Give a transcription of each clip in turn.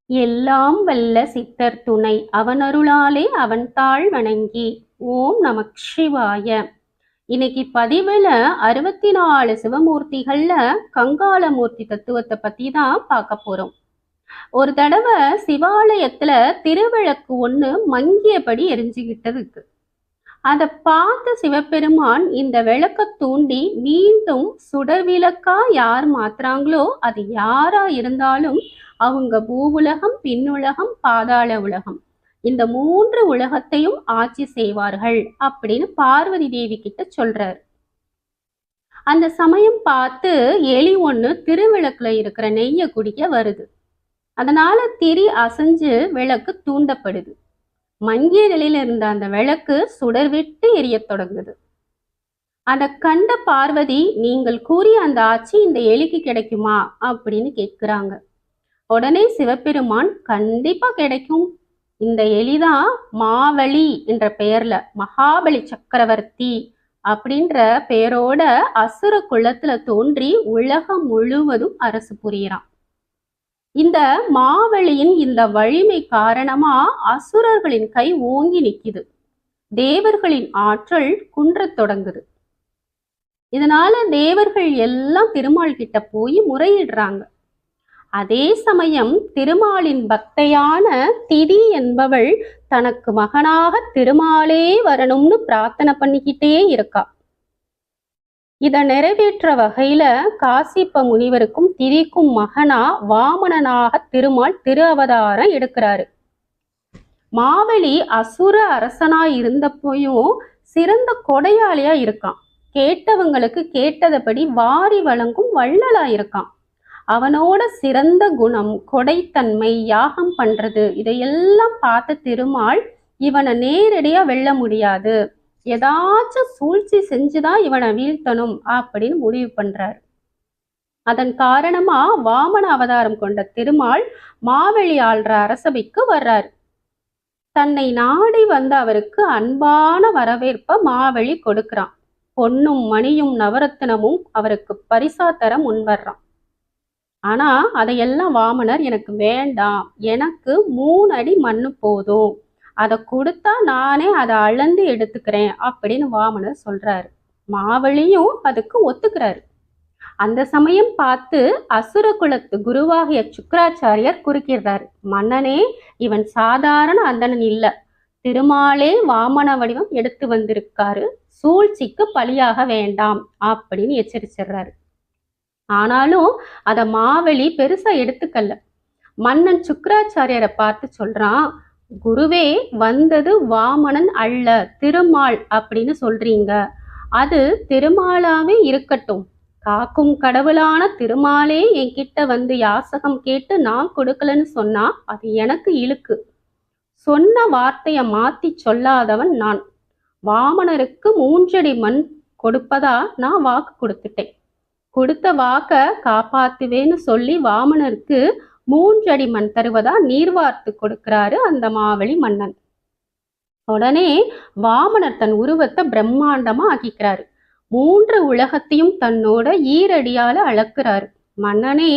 எல்லாம் வல்ல சித்தர் துணை அவனருளாலே அவன் தாழ் வணங்கி. ஓம் நமக் சிவாய. இன்னைக்கு பதிவுல 64 சிவமூர்த்திகள்ல கங்காளமூர்த்தி தத்துவத்தை பத்தி தான் பார்க்க போறோம். ஒரு தடவை சிவாலயத்துல திருவிளக்கு ஒண்ணு மங்கியபடி எரிஞ்சுகிட்டு இருக்கு. அதை பார்த்த சிவபெருமான் இந்த விளக்க தூண்டி மீண்டும் சுடர் விளக்கா யார் மாத்துறாங்களோ அது யாரா இருந்தாலும் அவங்க பூவுலகம், பின்னுலகம், பாதாள உலகம், இந்த 3 உலகத்தையும் ஆட்சி செய்வார்கள் அப்படின்னு பார்வதி தேவி கிட்ட சொல்றாரு. அந்த சமயம் பார்த்து எலி ஒண்ணு திருவிளக்குல இருக்கிற நெய்ய குடிக்க வருது. அதனால திரி அசைஞ்சு விளக்கு தூண்டப்படுது. மங்கிய நிலையில இருந்த அந்த விளக்கு சுடர் விட்டு எரியத் தொடங்குது. அதை கண்ட பார்வதி, நீங்கள் கூறிய அந்த ஆட்சி இந்த எலிக்கு கிடைக்குமா அப்படின்னு கேட்கிறாங்க. உடனே சிவபெருமான், கண்டிப்பா கிடைக்கும். இந்த எலிதான் மாவலி என்ற பெயர்ல மகாபலி சக்கரவர்த்தி அப்படின்ற பெயரோட அசுர குலத்துல தோன்றி உலகம் முழுவதும் அரசு புரியிறான். இந்த மாவலியின் இந்த வலிமை காரணமா அசுரர்களின் கை ஓங்கி நிக்குது. தேவர்களின் ஆற்றல் குன்றத் தொடங்குது. இதனால தேவர்கள் எல்லாம் திருமால் கிட்ட போய் முறையிடுறாங்க. அதே சமயம் திருமாலின் பக்தையான திதி என்பவள் தனக்கு மகனாக திருமாலே வரணும்னு பிரார்த்தனை பண்ணிக்கிட்டே இருக்கா. இதை நிறைவேற்ற வகையில காசிப்ப முனிவருக்கும் திதிக்கும் மகனா வாமனனாக திருமால் திரு அவதாரம் எடுக்கிறாரு. மாவலி அசுர அரசனா இருந்தப்போயும் சிறந்த கொடையாளியா இருக்கான். கேட்டவங்களுக்கு கேட்டதபடி வாரி வழங்கும் வள்ளலா இருக்கான். அவனோட சிறந்த குணம், கொடைத்தன்மை, யாகம் பண்றது, இதையெல்லாம் பார்த்த திருமால் இவனை நேரடியா வெல்ல முடியாது, ஏதாச்சும் சூழ்ச்சி செஞ்சுதான் இவனை வீழ்த்தணும் அப்படின்னு முடிவு பண்றாரு. அதன் காரணமா வாமன அவதாரம் கொண்ட திருமால் மாவெளி ஆள்ற அரசவைக்கு வர்றாரு. தன்னை நாடி வந்த அவருக்கு அன்பான வரவேற்ப மாவெளி கொடுக்கிறான். பொன்னும் மணியும் நவரத்தினமும் அவருக்கு பரிசா தர முன்வர்றான். ஆனா அதையெல்லாம் வாமனர், எனக்கு வேண்டாம், எனக்கு 3 அடி மண்ணு போதும், அதை கொடுத்தா நானே அதை அளந்து எடுத்துக்கிறேன் அப்படின்னு வாமனர் சொல்றாரு. மாவலியும் அதுக்கு ஒத்துக்கிறாரு. அந்த சமயம் பார்த்து அசுர குலத்து குருவாகிய சுக்கராச்சாரியர் குறுக்கிடுறாரு. மன்னனே, இவன் சாதாரண அந்தணன் இல்ல, திருமாலே வாமன வடிவம் எடுத்து வந்திருக்காரு, சூழ்ச்சிக்கு பலியாக வேண்டாம் அப்படின்னு எச்சரிச்சிடுறாரு. ஆனாலும் அத மாவலி பெருசா எடுத்துக்கல. மன்னன் சுக்கராச்சாரியரை பார்த்து சொல்றான், குருவே, வந்தது வாமனன் அல்ல, திருமால் அப்படின்னு சொல்றீங்க. அது திருமாலாவே இருக்கட்டும், காக்கும் கடவுளான திருமாலே என்கிட்ட வந்து யாசகம் கேட்டு நான் கொடுக்கலன்னு சொன்னா அது எனக்கு இழுக்கு. சொன்ன வார்த்தைய மாத்தி சொல்லாதவன் நான். வாமனருக்கு 3 அடி மண் கொடுப்பதா நான் வாக்கு கொடுத்துட்டேன். கொடுத்த வாக்க காப்பாத்துவேன்னு சொல்லி வாமனருக்கு 3 அடி மண் தருவதா நீர் வார்த்து கொடுக்கிறாரு அந்த மாவலி மன்னன். உடனே வாமனர் தன் உருவத்தை பிரம்மாண்டமா ஆக்கிக்கிறாரு. 3 உலகத்தையும் தன்னோட ஈரடியால அளக்குறாரு. மன்னனே,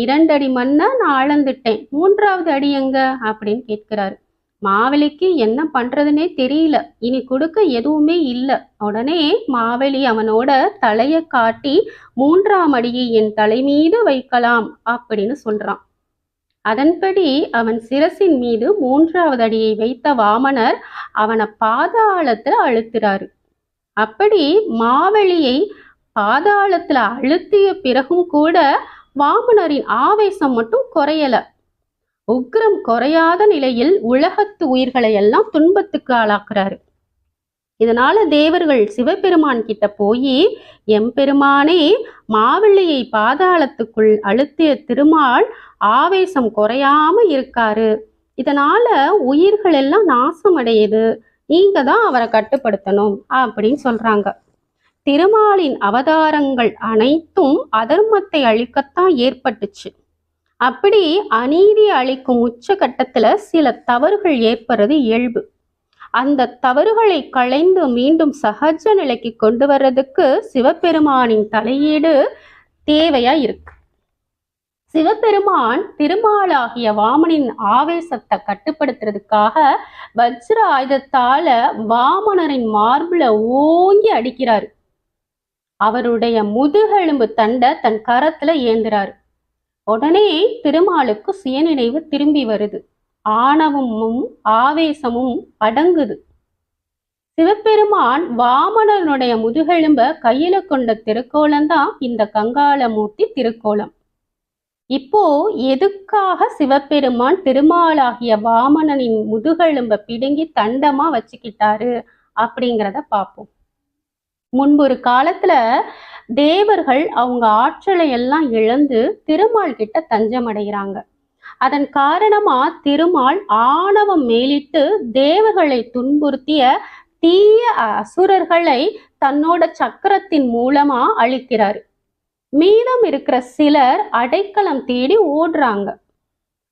2 அடி மண்ணை நான் அளந்துட்டேன், 3வது அடி எங்க அப்படின்னு கேட்கிறாரு. மாவலிக்கு என்ன பண்றதுன்னே தெரியல, இனி கொடுக்க எதுவுமே இல்லை. உடனே மாவலி அவனோட தலைய காட்டி 3ஆம் அடியை என் தலை மீது வைக்கலாம் அப்படின்னு சொல்றான். அதன்படி அவன் சிரசின் மீது 3வது அடியை வைத்த வாமனர் அவனை பாதாளத்துல அழுத்துறாரு. அப்படி மாவலியை பாதாளத்துல அழுத்திய பிறகும் கூட வாமனரின் ஆவேசம் மட்டும் குறையல. உக்கிரம் குறையாத நிலையில் உலகத்து உயிர்களை எல்லாம் துன்பத்துக்கு ஆளாக்குறாரு. இதனால தேவர்கள் சிவபெருமான் கிட்ட போய், எம்பெருமானே, மாவலியை பாதாளத்துக்குள் அழுத்திய திருமால் ஆவேசம் குறையாம இருக்காரு, இதனால உயிர்கள் எல்லாம் நாசம் அடையுது, நீங்க தான் அவரை கட்டுப்படுத்தணும் அப்படின்னு சொல்றாங்க. திருமாலின் அவதாரங்கள் அனைத்தும் அதர்மத்தை அழிக்கத்தான் ஏற்பட்டுச்சு. அப்படி அநீதி அளிக்கும் உச்சகட்டத்துல சில தவறுகள் ஏற்படுறது இயல்பு. அந்த தவறுகளை களைந்து மீண்டும் சகஜ நிலைக்கு கொண்டு வர்றதுக்கு சிவபெருமானின் தலையீடு தேவையா இருக்கு. சிவபெருமான் திருமாலாகிய வாமனின் ஆவேசத்தை கட்டுப்படுத்துறதுக்காக வஜ்ர ஆயுதத்தால வாமனரின் மார்புல ஓங்கி அடிக்கிறாரு. அவருடைய முதுகெலும்பு தண்டை தன் கரத்துல ஏந்துறாரு. உடனே திருமாலுக்கு சுயநினைவு திரும்பி வருது. ஆணவமும் ஆவேசமும் அடங்குது. சிவபெருமான் வாமனனுடைய முதுகெலும்ப கையில கொண்ட திருக்கோலம் தான் இந்த கங்காளமூர்த்தி திருக்கோலம். இப்போ எதுக்காக சிவபெருமான் திருமாலாகிய வாமனனின் முதுகெலும்ப பிடுங்கி தண்டமா வச்சுக்கிட்டாரு அப்படிங்கிறத பார்ப்போம். முன்பொரு காலத்துல தேவர்கள் அவங்க ஆற்றலை எல்லாம் இழந்து திருமால் கிட்ட தஞ்சம் அடைகிறாங்க. அதன் காரணமா திருமால் ஆணவம் மேலிட்டு தேவர்களை துன்புறுத்திய தீய அசுரர்களை தன்னோட சக்கரத்தின் மூலமா அழிக்கிறாரு. மீதம் இருக்கிற சிலர் அடைக்கலம் தேடி ஓடுறாங்க.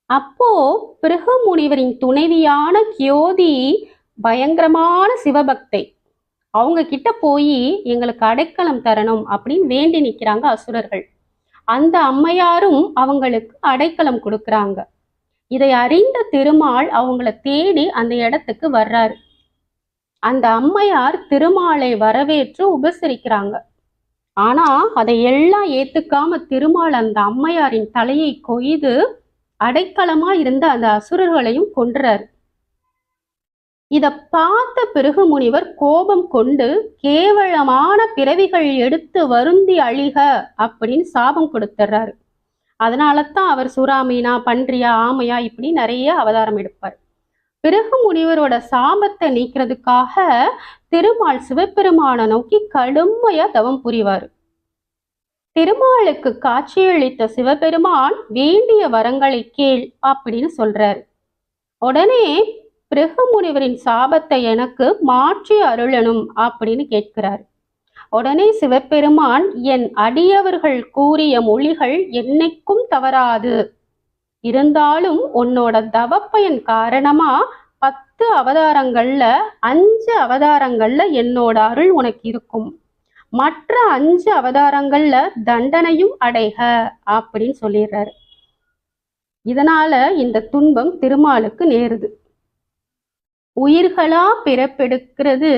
அப்போ பிருகு முனிவரின் துணைவியான கியோதி பயங்கரமான சிவபக்தை. அவங்க கிட்ட போய் எங்களுக்கு அடைக்கலம் தரணும் அப்படின்னு வேண்டி நிற்கிறாங்க அசுரர்கள். அந்த அம்மையாரும் அவங்களுக்கு அடைக்கலம் கொடுக்குறாங்க. இதை அறிந்த திருமால் அவங்கள தேடி அந்த இடத்துக்கு வர்றாரு. அந்த அம்மையார் திருமாலை வரவேற்று உபசரிக்கிறாங்க. ஆனா அதை எல்லாம் ஏத்துக்காம திருமால் அந்த அம்மையாரின் தலையை கொய்து அடைக்கலமா இருந்த அந்த அசுரர்களையும் கொன்றாரு. இத பார்த்த பிருகு முனிவர் கோபம் கொண்டு கேவலமான பிறவிகள் எடுத்து வருந்தி அழிக அப்படின்னு சாபம் கொடுத்துறாரு. அதனாலதான் அவர் சுறாமீனா, பன்றியா, ஆமையா இப்படி நிறைய அவதாரம் எடுப்பார். பிருகு முனிவரோட சாபத்தை நீக்கிறதுக்காக திருமால் சிவபெருமானை நோக்கி கடுமையா தவம் புரிவார். திருமாலுக்கு காட்சியளித்த சிவபெருமான் வேண்டிய வரங்களை கேள் அப்படின்னு சொல்றாரு. உடனே பிருகு முனிவரின் சாபத்தை எனக்கு மாற்றி அருளணும் அப்படின்னு கேட்கிறார். உடனே சிவபெருமான், என் அடியவர்கள் கூறிய மொழிகள் என்னைக்கும் தவறாது. இருந்தாலும் உன்னோட தவப்பயன் காரணமா 10 அவதாரங்கள்ல 5 அவதாரங்கள்ல என்னோட அருள் உனக்கு இருக்கும். மற்ற 5 அவதாரங்கள்ல தண்டனையும் அடைக அப்படின்னு சொல்லிடுறாரு. இதனால இந்த துன்பம் திருமாலுக்கு நேருது. உயிர்களா பிறப்பெடுக்கிறது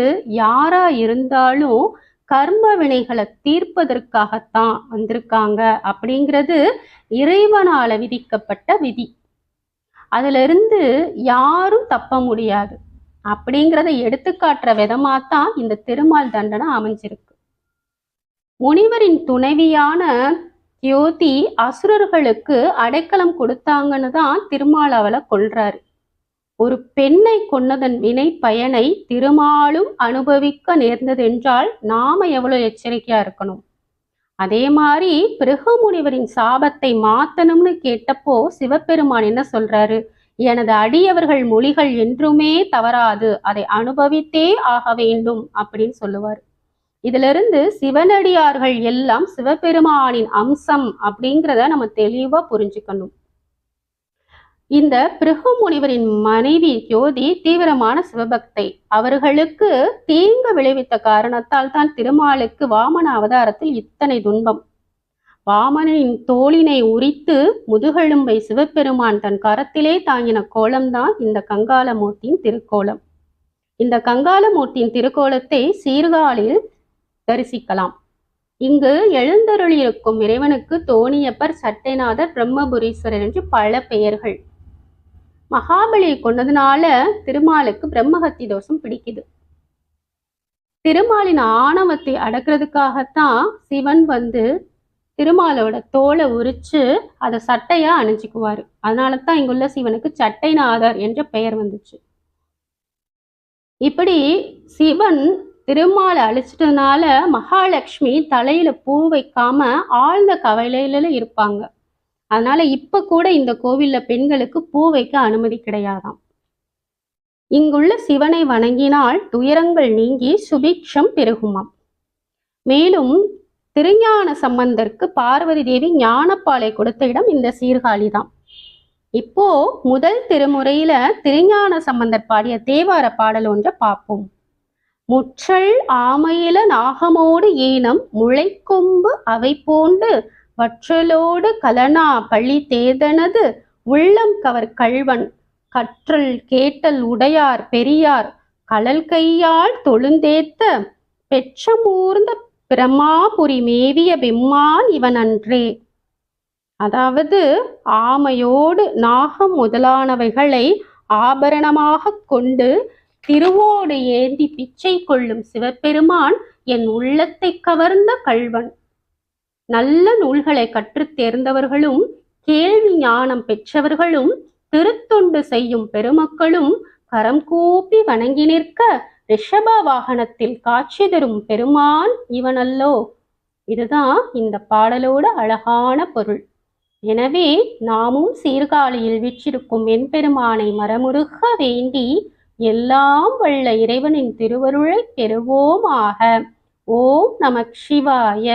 யாரா இருந்தாலும் கர்ம வினைகளை தீர்ப்பதற்காகத்தான் வந்திருக்காங்க அப்படிங்கிறது இறைவனால விதிக்கப்பட்ட விதி. அதுல இருந்து யாரும் தப்ப முடியாது அப்படிங்கிறத எடுத்துக்காட்டுற விதமாத்தான் இந்த திருமால் தண்டனை அமைஞ்சிருக்கு. முனிவரின் துணைவியான கியோதி அசுரர்களுக்கு அடைக்கலம் கொடுத்தாங்கன்னு தான் திருமால் அவளை கொல்றாரு. ஒரு பெண்ணை கொன்னதன் வினை பயனை திருமாலும் அனுபவிக்க நேர்ந்தது என்றால் நாம எவ்வளவு எச்சரிக்கையா இருக்கணும். அதே மாதிரி பிருகு முனிவரின் சாபத்தை மாத்தணும்னு கேட்டப்போ சிவபெருமான் என்ன சொல்றாரு? எனது அடியவர்கள் மொழிகள் என்றுமே தவறாது, அதை அனுபவித்தே ஆக வேண்டும் அப்படின்னு சொல்லுவார். இதுல இருந்து சிவனடியார்கள் எல்லாம் சிவபெருமானின் அம்சம் அப்படிங்கிறத நம்ம தெளிவா புரிஞ்சுக்கணும். இந்த பிருகு முனிவரின் மனைவி கியோதி தீவிரமான சிவபக்தை. அவர்களுக்கு தீங்கு விளைவித்த காரணத்தால் தான் திருமாலுக்கு வாமன அவதாரத்தில் இத்தனை துன்பம். வாமனின் தோளினை உரித்து முதுகெலும்பை சிவபெருமான் தன் கரத்திலே தாங்கின கோலம்தான் இந்த கங்காளமூர்த்தியின் திருக்கோலம். இந்த கங்காளமூர்த்தியின் திருக்கோலத்தை சீர்காழியில் தரிசிக்கலாம். இங்கு எழுந்தருளியிருக்கும் இறைவனுக்கு தோணியப்பர், சட்டைநாதர், பிரம்மபுரீஸ்வரர் என்று பல பெயர்கள். மகாபலியை கொண்டதுனால திருமாலுக்கு பிரம்மஹத்தி தோஷம் பிடிக்குது. திருமாலின் ஆணவத்தை அடக்கிறதுக்காகத்தான் சிவன் திருமாலோட தோலை உரிச்சு அதை சட்டையா அணிஞ்சுக்குவாரு. அதனாலதான் இங்குள்ள சிவனுக்கு சட்டைநாதர் என்ற பெயர் வந்துச்சு. இப்படி சிவன் திருமாலை அழிச்சிட்டதுனால மகாலட்சுமி தலையில பூ வைக்காம ஆழ்ந்த கவலையில இருப்பாங்க. அதனால இப்ப கூட இந்த கோவில்ல பெண்களுக்கு பூ வைக்க அனுமதி கிடையாதாம். இங்குள்ள சிவனை வணங்கினால் துயரங்கள் நீங்கி சுபிக்ஷம் பெருகுமாம். மேலும் திருஞான சம்பந்தருக்கு பார்வதி தேவி ஞானப்பாலை கொடுத்த இடம் இந்த சீர்காழி தான். இப்போ முதல் திருமுறையில திருஞான சம்பந்தர் பாடிய தேவார பாடல் ஒன்றை பார்ப்போம். முற்றல் ஆமையில நாகமோடு ஈனம் முளைக்கொம்பு அவை போண்டு வற்றலோடு கலனா பழி தேதனது உள்ளம் கவர் கள்வன் கற்றல் கேட்டல் உடையார் பெரியார் கழல் கையால் தொழுந்தேத்த பெற்றமூர்ந்த பிரமாபுரி மேவிய பெம்மான் இவன் அன்றே. அதாவது ஆமையோடு நாகம் முதலானவைகளை ஆபரணமாக கொண்டு திருவோடு ஏந்தி பிச்சை கொள்ளும் சிவபெருமான் என் உள்ளத்தை கவர்ந்த கள்வன். நல்ல நூல்களை கற்றுத் தேர்ந்தவர்களும் கேள்வி ஞானம் பெற்றவர்களும் திருத்தொண்டு செய்யும் பெருமக்களும் கரம் கூப்பி வணங்கி நிற்க ரிஷப வாகனத்தில் காட்சி தரும் பெருமான் இவனல்லோ. இதுதான் இந்த பாடலோட அழகான பொருள். எனவே நாமும் சீர்காழியில் வீற்றிருக்கும் எம்பெருமானை மரமுருக வேண்டி எல்லாம் வல்ல இறைவனின் திருவருளை பெறுவோமாக. ஓம் நம சிவாய.